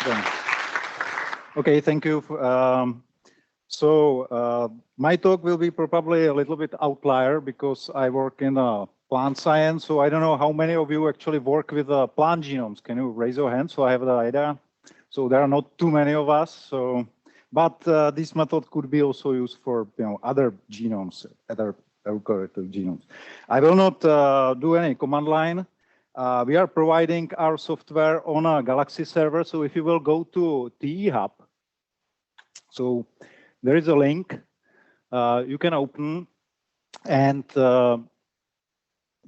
Yeah. Okay, thank you. My talk will be probably a little bit outlier because I work in plant science. So I don't know how many of you actually work with plant genomes. Can you raise your hand so I have the idea? So there are not too many of us. So, but this method could be also used for other genomes, other eukaryotic genomes. I will not do any command line. We are providing our software on a Galaxy server. So if you will go to TEhub, so there is a link you can open, and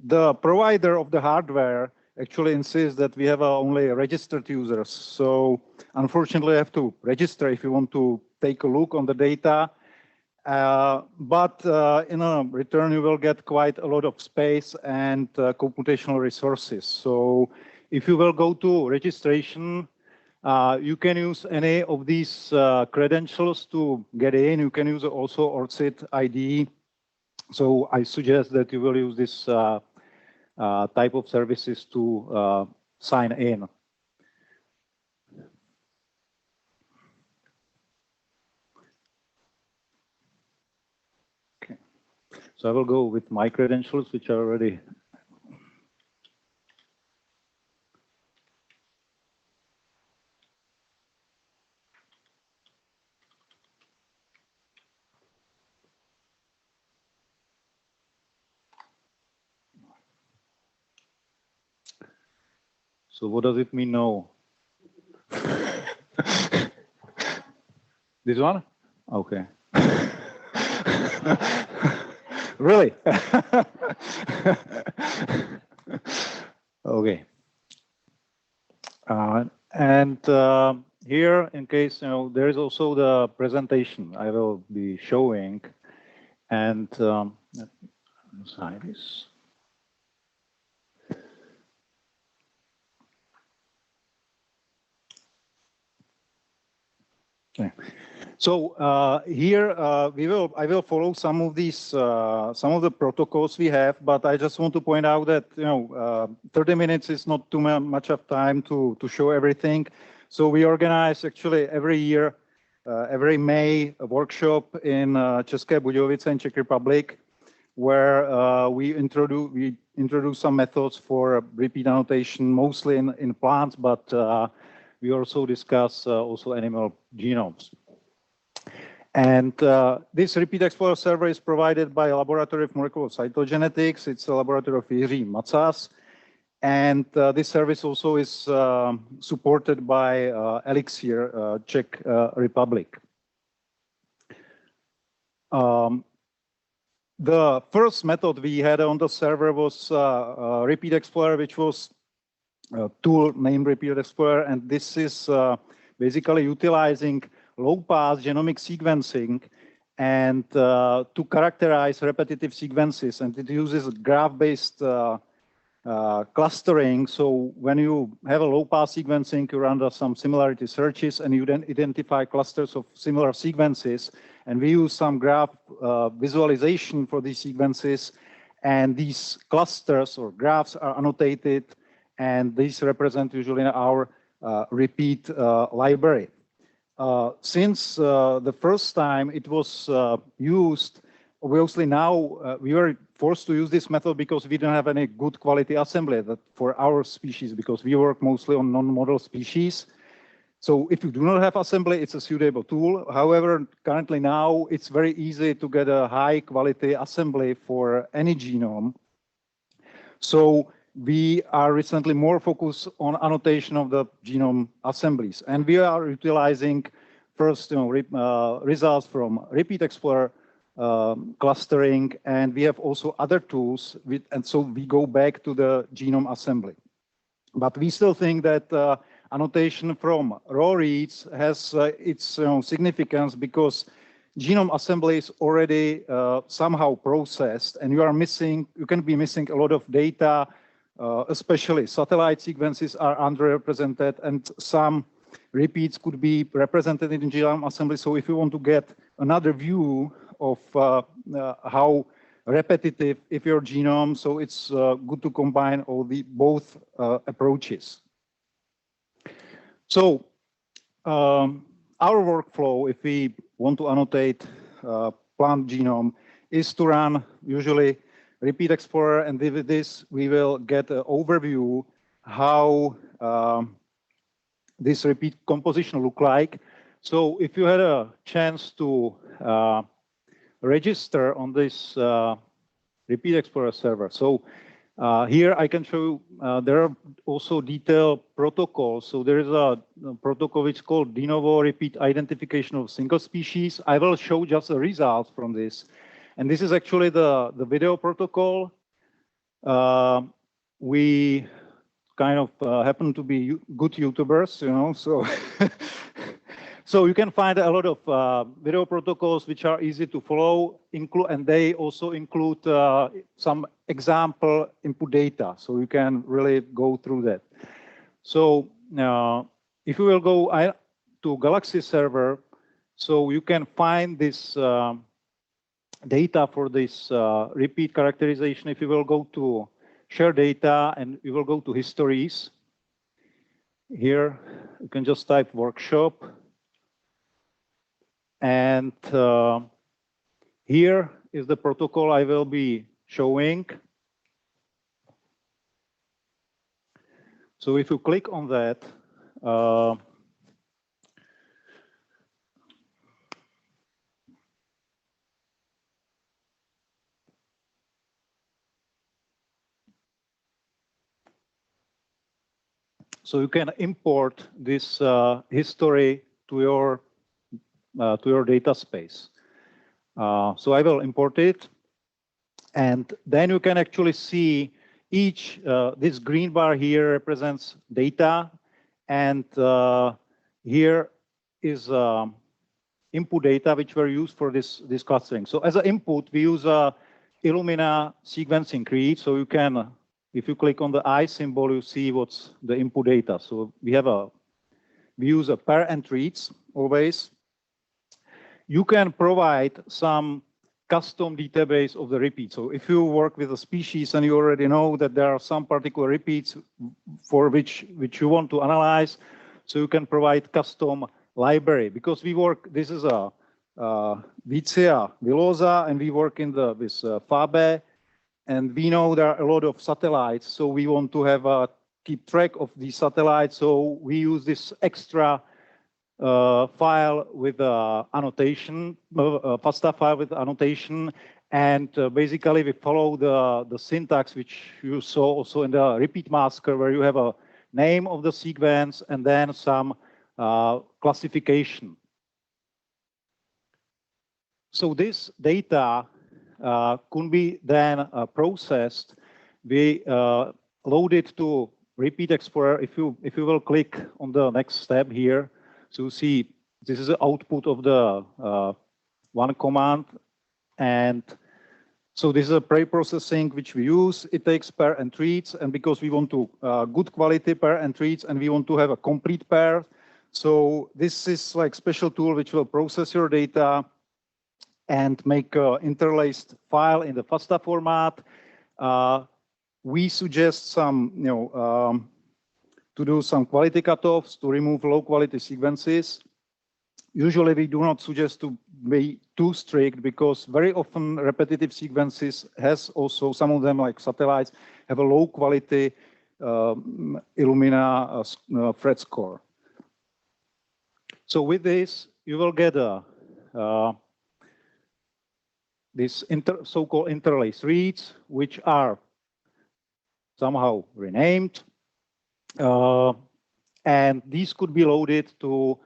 the provider of the hardware actually insists that we have only registered users. So unfortunately, you have to register if you want to take a look on the data. But in return, you will get quite a lot of space and computational resources. So if you will go to registration, you can use any of these credentials to get in. You can use also ORCID ID. So I suggest that you will use this type of services to sign in. Okay. So I will go with my credentials, which are already. So what does it mean no? This one? Okay. Really? Okay. Here, in case there is also the presentation I will be showing, and let's hide this. Okay. So here I will follow some of these some of the protocols we have, but I just want to point out that 30 minutes is not too much of time to show everything. So we organize actually every year, every May, a workshop in České Budějovice in Czech Republic, where we introduce some methods for repeat annotation, mostly in plants, but we also discuss also animal genomes. And this RepeatExplorer server is provided by a laboratory of molecular cytogenetics. It's a laboratory of Jiří Macas. And this service also is supported by Elixir, Czech Republic. The first method we had on the server was RepeatExplorer, which was a tool named RepeatExplorer. And this is basically utilizing low-pass genomic sequencing and to characterize repetitive sequences. And it uses graph-based clustering. So when you have a low-pass sequencing, you run some similarity searches, and you then identify clusters of similar sequences. And we use some graph visualization for these sequences. And these clusters or graphs are annotated, and these represent usually our repeat library. Since the first time it was used, obviously now we were forced to use this method because we don't have any good quality assembly for our species, because we work mostly on non-model species. So if you do not have assembly, it's a suitable tool. However, currently now it's very easy to get a high quality assembly for any genome. So we are recently more focused on annotation of the genome assemblies, and we are utilizing first results from RepeatExplorer clustering, and we have also other tools, and so we go back to the genome assembly. But we still think that annotation from raw reads has its significance, because genome assembly is already somehow processed, and you can be missing a lot of data. Especially satellite sequences are underrepresented, and some repeats could be represented in genome assembly. So if you want to get another view of how repetitive is your genome, so it's good to combine both approaches. So our workflow, if we want to annotate plant genome, is to run usually RepeatExplorer, and with this we will get an overview how this repeat composition look like. So if you had a chance to register on this RepeatExplorer server, so here I can show you, there are also detailed protocols. So there is a protocol which is called de novo repeat identification of single species. I will show just the results from this. And this is actually the video protocol. We kind of happen to be good YouTubers, you know, so so you can find a lot of video protocols which are easy to follow, and they also include some example input data, so you can really go through that. So if you will go to Galaxy server, so you can find this data for this repeat characterization. If you will go to share data and you will go to histories, here you can just type workshop. And here is the protocol I will be showing. So if you click on that, so you can import this history to your data space. So I will import it, and then you can actually see each, this green bar here represents data, and here is input data which were used for this clustering. So as an input, we use Illumina sequencing read, so you can, if you click on the eye symbol, you see what's the input data. So we use a pair and treats always. You can provide some custom database of the repeat. So if you work with a species and you already know that there are some particular repeats for which you want to analyze, so you can provide custom library, because we work, this is a Vicia villosa, and we work in with Fabe, and we know there are a lot of satellites, so we want to have keep track of these satellites, so we use this extra file with annotation, FASTA file with annotation, and basically we follow the syntax which you saw also in the repeat masker, where you have a name of the sequence and then some classification. So this data could be then processed. We load it to RepeatExplorer. If you will click on the next step here, so you see this is the output of the one command, and so this is a pre-processing which we use. It takes pair and treats, and because we want to good quality pair and treats, and we want to have a complete pair, so this is like special tool which will process your data and make an interlaced file in the FASTA format. We suggest some, to do some quality cutoffs to remove low quality sequences. Usually we do not suggest to be too strict, because very often repetitive sequences has also, some of them like satellites, have a low quality Illumina thread score. So with this, you will get this so-called interlace reads, which are somehow renamed. And these could be loaded to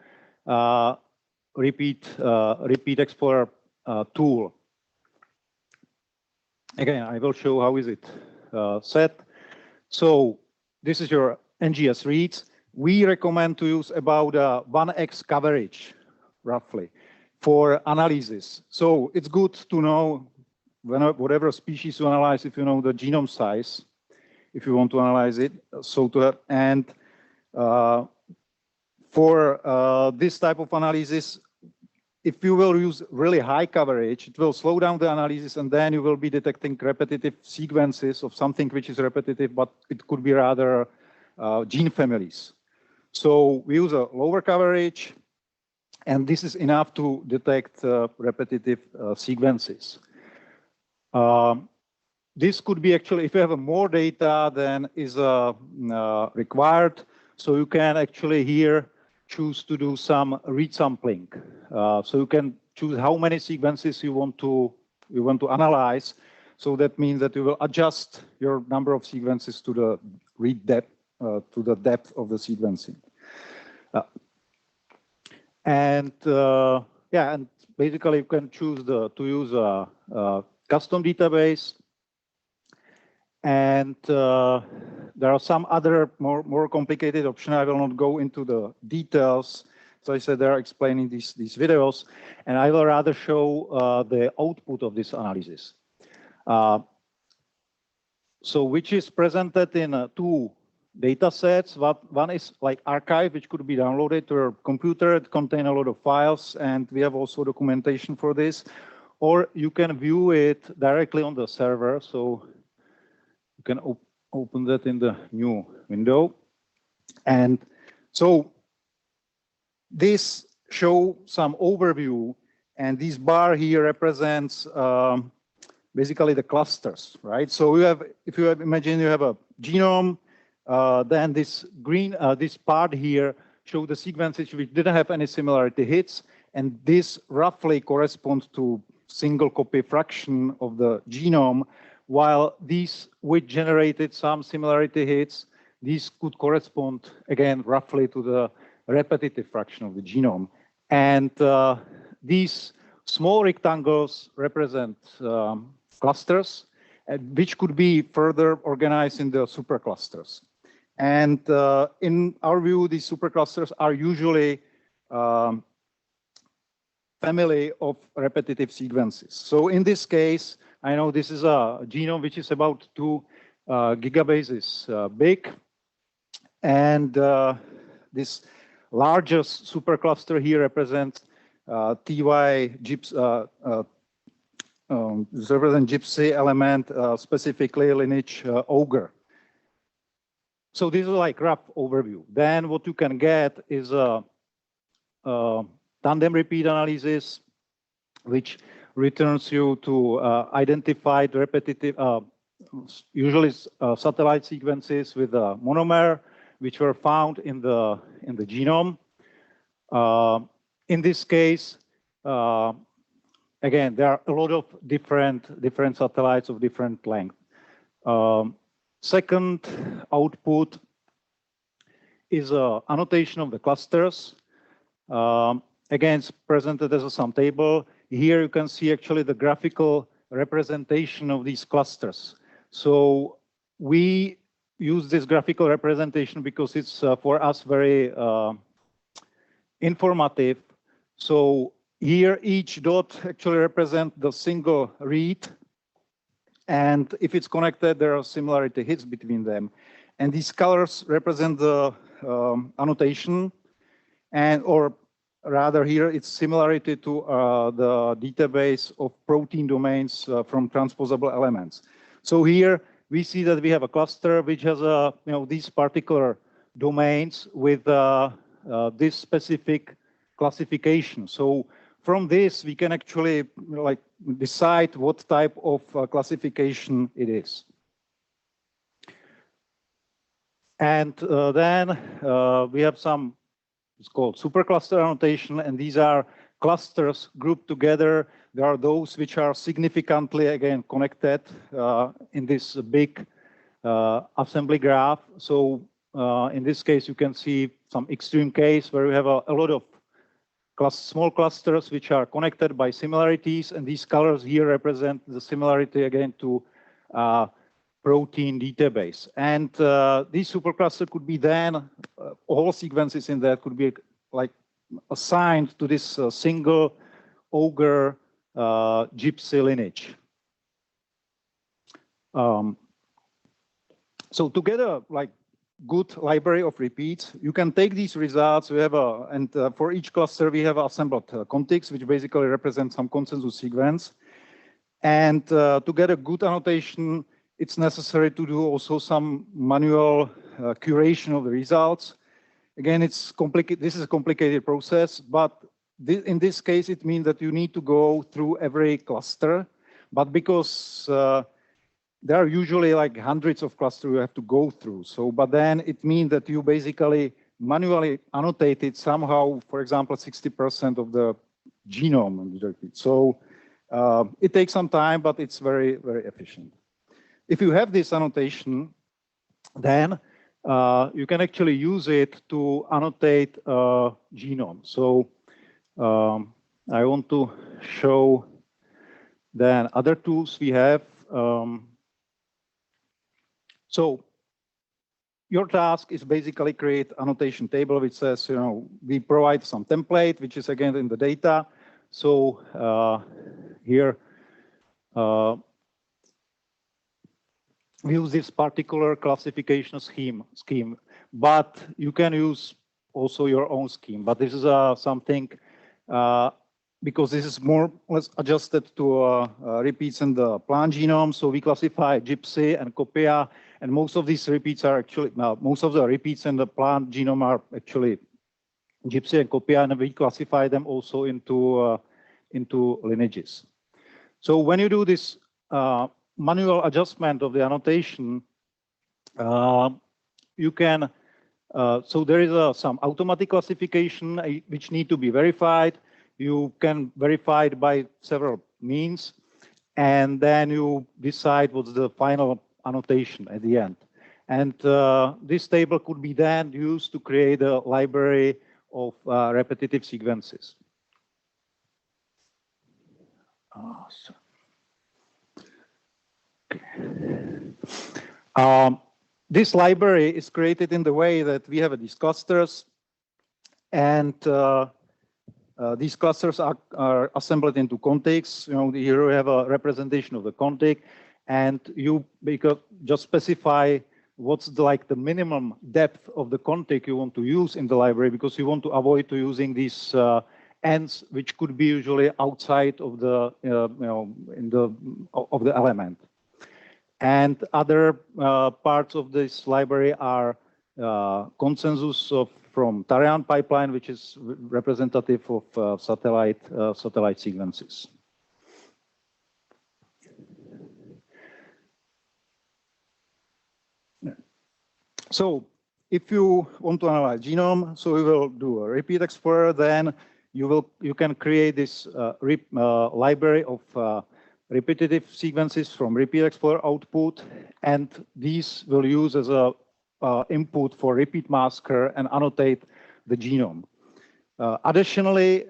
RepeatExplorer tool. Again, I will show how is it set. So this is your NGS reads. We recommend to use about 1x coverage, roughly, for analysis. So it's good to know whatever species you analyze, if you know the genome size, if you want to analyze it. So to have, and for this type of analysis, if you will use really high coverage, it will slow down the analysis, and then you will be detecting repetitive sequences of something which is repetitive, but it could be rather gene families. So we use a lower coverage, and this is enough to detect repetitive sequences. This could be actually, if you have more data than is required, so you can actually here choose to do some resampling. So you can choose how many sequences you want to analyze. So that means that you will adjust your number of sequences to the read depth, to the depth of the sequencing. And basically you can choose to use a custom database. And there are some other more complicated options. I will not go into the details. So I said they're explaining these videos, and I will rather show the output of this analysis. So which is presented in two data sets. One is like archive, which could be downloaded to your computer. It contains a lot of files, and we have also documentation for this. Or you can view it directly on the server. So you can open that in the new window. And so this shows some overview, and this bar here represents basically the clusters, right? So you have, if you have, imagine you have a genome, then this green, this part here show the sequences which didn't have any similarity hits, and this roughly corresponds to single copy fraction of the genome, while these which generated some similarity hits, these could correspond again roughly to the repetitive fraction of the genome. And these small rectangles represent clusters, which could be further organized in the superclusters. And in our view, these superclusters are usually family of repetitive sequences. So in this case, I know this is a genome which is about 2 gigabases big. And this largest supercluster here represents TY gypsy element, specifically lineage ogre. So this is like rough overview. Then what you can get is a tandem repeat analysis, which returns you to identified repetitive, usually satellite sequences with a monomer, which were found in the genome. In this case, again, there are a lot of different satellites of different length. Second output is an annotation of the clusters. Again, it's presented as a sum table. Here you can see actually the graphical representation of these clusters. So we use this graphical representation because it's for us very informative. So here each dot actually represents the single read. And if it's connected, there are similarity hits between them. And these colors represent the annotation, and or rather here it's similarity to the database of protein domains from transposable elements. So here we see that we have a cluster which has these particular domains with this specific classification. So from this we can actually decide what type of classification it is. And then we have some, it's called supercluster annotation, and these are clusters grouped together. There are those which are significantly, again, connected in this big assembly graph. So in this case, you can see some extreme case where we have a lot of small clusters which are connected by similarities, and these colors here represent the similarity again to protein database. And these supercluster could be then, all sequences in that could be like assigned to this single ogre gypsy lineage. So to get a good library of repeats, you can take these results. We have for each cluster we have assembled contigs, which basically represent some consensus sequence. And to get a good annotation, it's necessary to do also some manual curation of the results. again, it's complicated. This is a complicated process, but in this case, it means that you need to go through every cluster. But because there are usually like hundreds of clusters you have to go through. So, but then it means that you basically manually annotated somehow, for example, 60% of the genome. So it takes some time, but it's very, very efficient. If you have this annotation, then you can actually use it to annotate a genome. So I want to show then other tools we have. So your task is basically create annotation table which says, you know, we provide some template, which is again in the data. So here we use this particular classification scheme, but you can use also your own scheme. But this is something because this is more or less adjusted to repeats in the plant genome. So we classify gypsy and copia. And most of these repeats are actually, most of the repeats in the plant genome are actually gypsy and copia, and we classify them also into lineages. So when you do this manual adjustment of the annotation, you can, so there is some automatic classification which need to be verified. You can verify it by several means, and then you decide what's the final annotation at the end. And this table could be then used to create a library of repetitive sequences. This library is created in the way that we have these clusters, and these clusters are assembled into contigs. You know, here we have a representation of the contig, and you just specify what's the minimum depth of the contig you want to use in the library, because you want to avoid using these ends, which could be usually outside of the of the element. And other parts of this library are consensus from Tarian pipeline, which is representative of satellite sequences. So if you want to analyze genome, so we will do a RepeatExplorer, then you can create this library of repetitive sequences from RepeatExplorer output, and these will use as a input for repeat masker and annotate the genome. Additionally,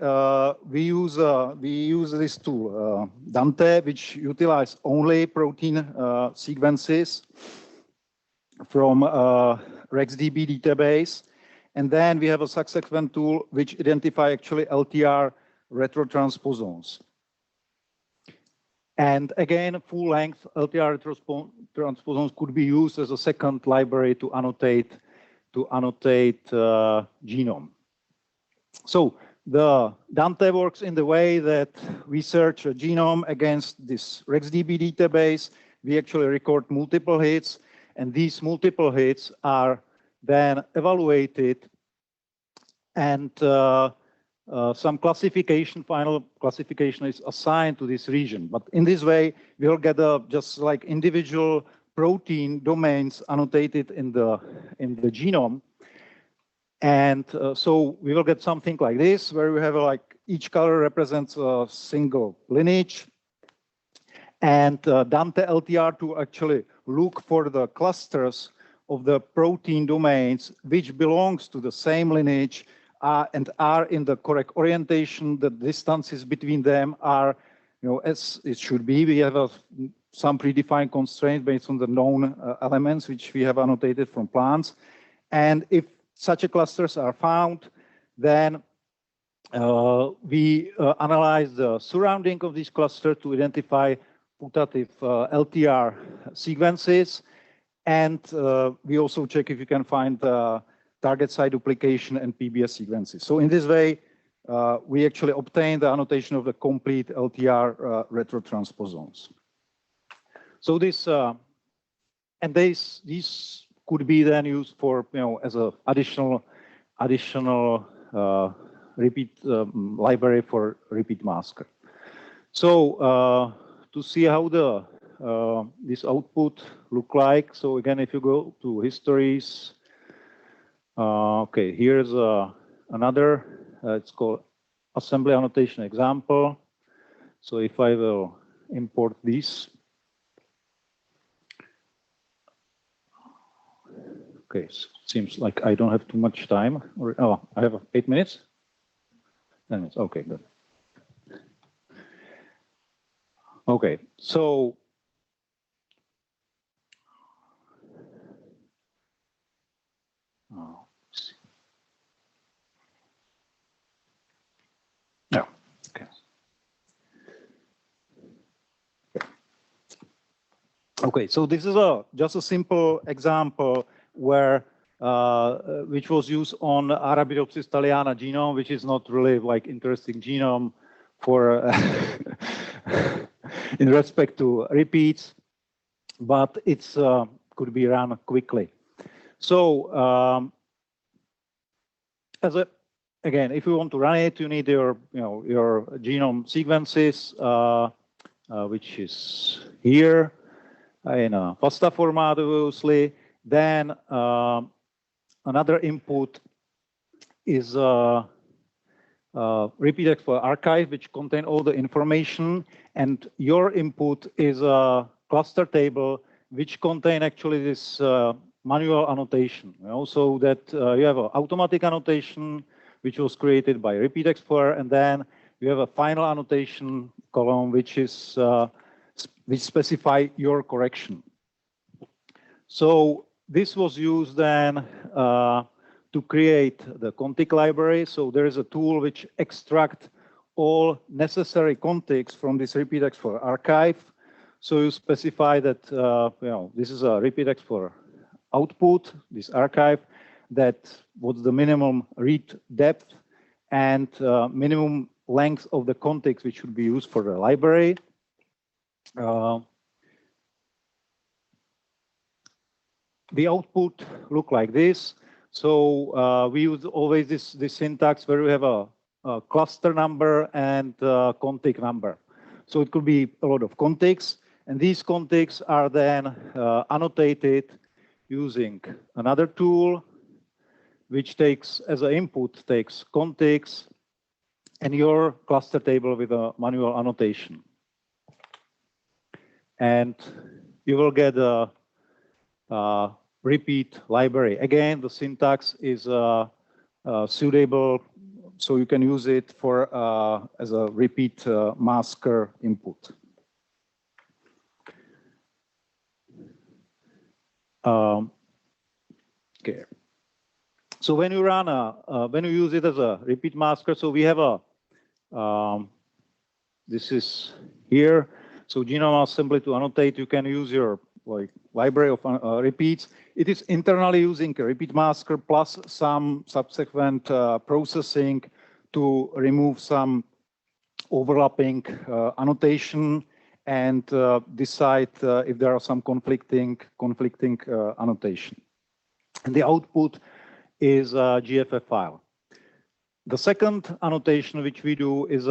we use this tool Dante, which utilizes only protein sequences from RexDB database, and then we have a subsequent tool which identify actually LTR retrotransposons. And again, full-length LTR retrotransposons could be used as a second library to annotate genome. So the Dante works in the way that we search a genome against this RexDB database. We actually record multiple hits, and these multiple hits are then evaluated, and some classification, final classification is assigned to this region. But in this way, we'll get just like individual protein domains annotated in the genome. And so we will get something like this, where we have like each color represents a single lineage. And Dante LTR to actually look for the clusters of the protein domains which belongs to the same lineage and are in the correct orientation. The distances between them are, as it should be. We have some predefined constraints based on the known elements which we have annotated from plants. And if such clusters are found, then we analyze the surrounding of this cluster to identify putative LTR sequences. And we also check if you can find target site duplication and PBS sequences. So in this way, we actually obtain the annotation of the complete LTR retrotransposons. So this, and these could be then used for, as an additional additional repeat library for repeat masker. So to see how the this output look like, so again, if you go to histories, okay, here's another, it's called assembly annotation example. So if I will import this, okay, so it seems like I don't have too much time. Or, oh, I have 8 minutes? 10 minutes, okay, good. Okay, so yeah, okay. Okay, so this is just a simple example where which was used on Arabidopsis thaliana genome, which is not really like interesting genome for in respect to repeats, but it's could be run quickly. So again, if you want to run it, you need your your genome sequences, which is here in a FASTA format, obviously. Then another input is RepeatExplorer archive, which contain all the information, and your input is a cluster table, which contain actually this manual annotation. So that you have an automatic annotation, which was created by RepeatExplorer, and then you have a final annotation column, which is which specify your correction. So this was used then to create the contig library. So there is a tool which extract all necessary contigs from this RepeatExplorer archive. So you specify that this is a RepeatExplorer output, this archive, that what's the minimum read depth and minimum length of the contigs which should be used for the library. The output look like this. So we use always this syntax where we have a cluster number and contig number. So it could be a lot of contigs, and these contigs are then annotated using another tool, which takes as an input takes contigs and your cluster table with a manual annotation, and you will get a repeat library. Again, the syntax is suitable, so you can use it for as a repeat masker input. Okay. So when you run when you use it as a repeat masker, so we have a this is here. So genome assembly to annotate, you can use your library of repeats. It is internally using a repeat masker plus some subsequent processing to remove some overlapping annotation and decide if there are some conflicting annotation. And the output is a GFF file. The second annotation which we do is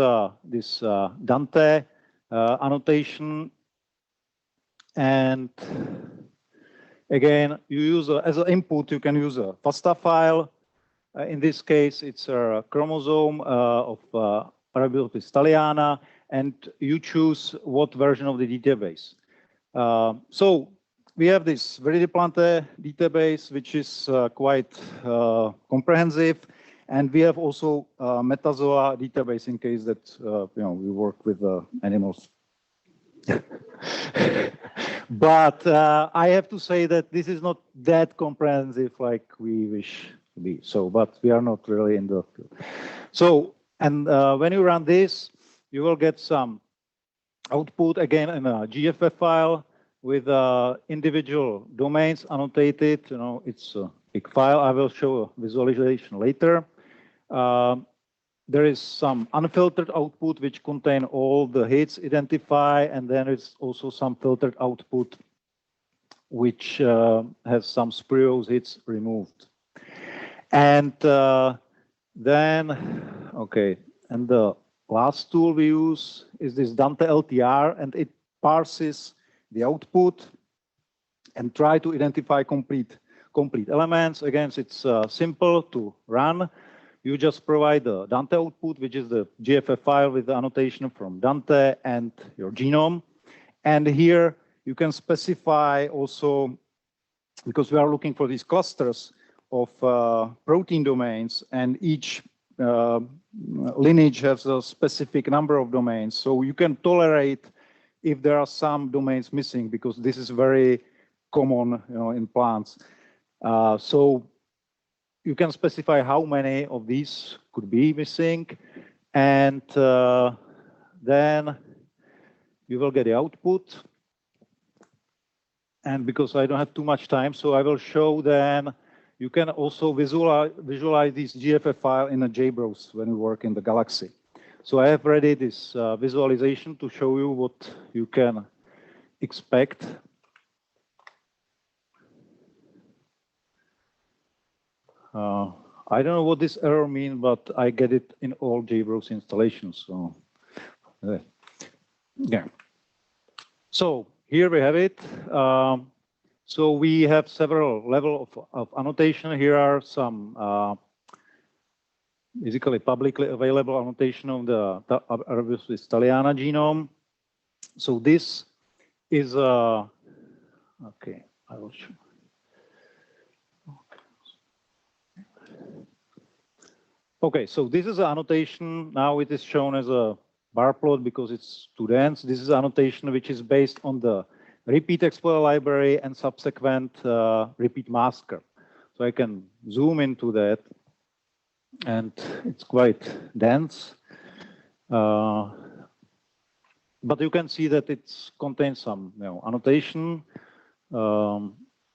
this Dante annotation. And again, you use as an input, you can use a FASTA file. In this case, it's a chromosome of Arabidopsis thaliana, and you choose what version of the database. So we have this Veridiplante database, which is quite comprehensive, and we have also Metazoa database in case that we work with animals. But I have to say that this is not that comprehensive like we wish to be. So, but we are not really in the field. So, and when you run this, you will get some output again in a GFF file with individual domains annotated. It's a big file. I will show a visualization later. There is some unfiltered output which contain all the hits identified, and then it's also some filtered output which has some spurious hits removed. And then, okay, and the last tool we use is this Dante LTR, and it parses the output and try to identify complete elements. Again, it's simple to run. You just provide the Dante output, which is the GFF file with the annotation from Dante and your genome. And here you can specify also, because we are looking for these clusters of protein domains, and each lineage has a specific number of domains. So you can tolerate if there are some domains missing, because this is very common, in plants. So you can specify how many of these could be missing, and then you will get the output. And because I don't have too much time, so I will show then you can also visualize this GFF file in a JBrowse when you work in the Galaxy. So I have ready this visualization to show you what you can expect. I don't know what this error means, but I get it in all JBrowse installations. So, yeah. So here we have it. So we have several levels of annotation. Here are some basically publicly available annotation of the Arabis Italiana genome. So this is okay. I will show. Okay, so this is an annotation. Now it is shown as a bar plot because it's too dense. This is annotation which is based on the RepeatExplorer library and subsequent repeat masker. So I can zoom into that, and it's quite dense. But you can see that it contains some annotation. I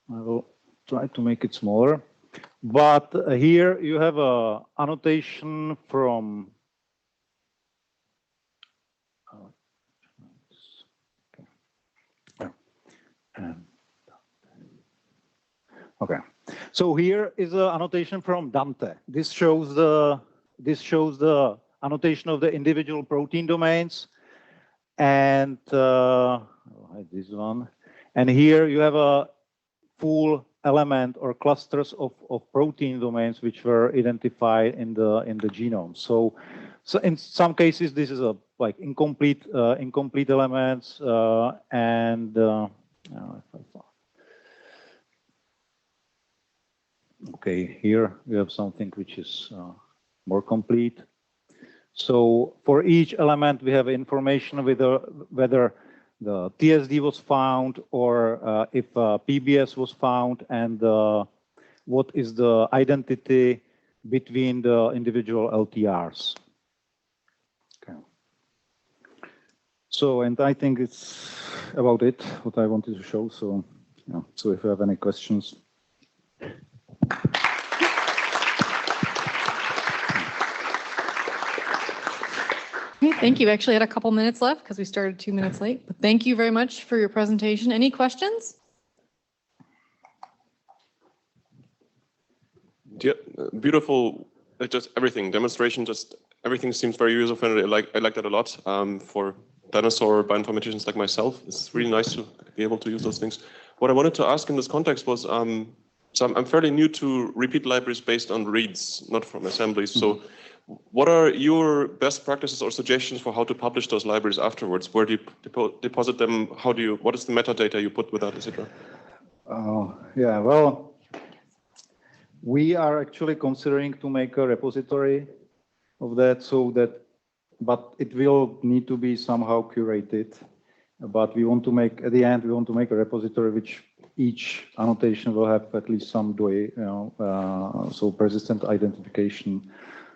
will try to make it smaller. But here you have a annotation from okay. So here is an annotation from Dante. This shows the annotation of the individual protein domains, and I'll hide this one. And here you have a full element or clusters of protein domains which were identified in the genome. So in some cases this is a like incomplete elements and okay, here we have something which is more complete. So for each element we have information whether the TSD was found, or if PBS was found, and what is the identity between the individual LTRs. Okay. So, and I think it's about it, what I wanted to show. So, yeah. So if you have any questions. Thank you. We actually had a couple minutes left because we started 2 minutes late. But thank you very much for your presentation. Any questions? Yeah, beautiful. Just everything demonstration. Just everything seems very user friendly. I like that a lot. For dinosaur bioinformaticians like myself, it's really nice to be able to use those things. What I wanted to ask in this context was, so I'm fairly new to repeat libraries based on reads, not from assemblies. So what are your best practices or suggestions for how to publish those libraries afterwards? Where do you deposit them? What is the metadata you put with that, etc.? Yeah, well, we are actually considering to make a repository of that, but it will need to be somehow curated. But we want to make, at the end, we want to make a repository which each annotation will have at least some way, so persistent identification.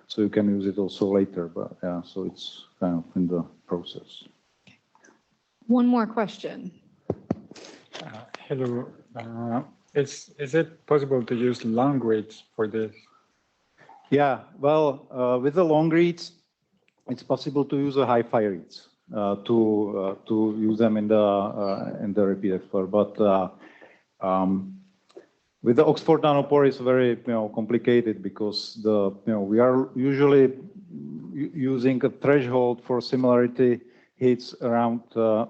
So you can use it also later, but yeah, so it's kind of in the process. One more question. Hello. Is it possible to use long reads for this? Yeah, well, with the long reads, it's possible to use a hi-fi reads to use them in the RepeatExplorer, but With the Oxford nanopore, it's very complicated because we are usually using a threshold for similarity hits around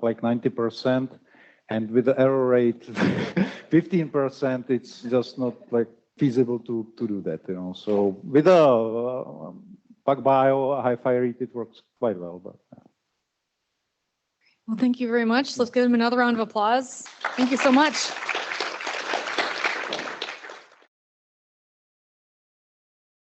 like 90%, and with the error rate 15%, it's just not like feasible to do that. So with a PacBio high-fi read, it works quite well. But well, thank you very much. Let's give him another round of applause. Thank you so much.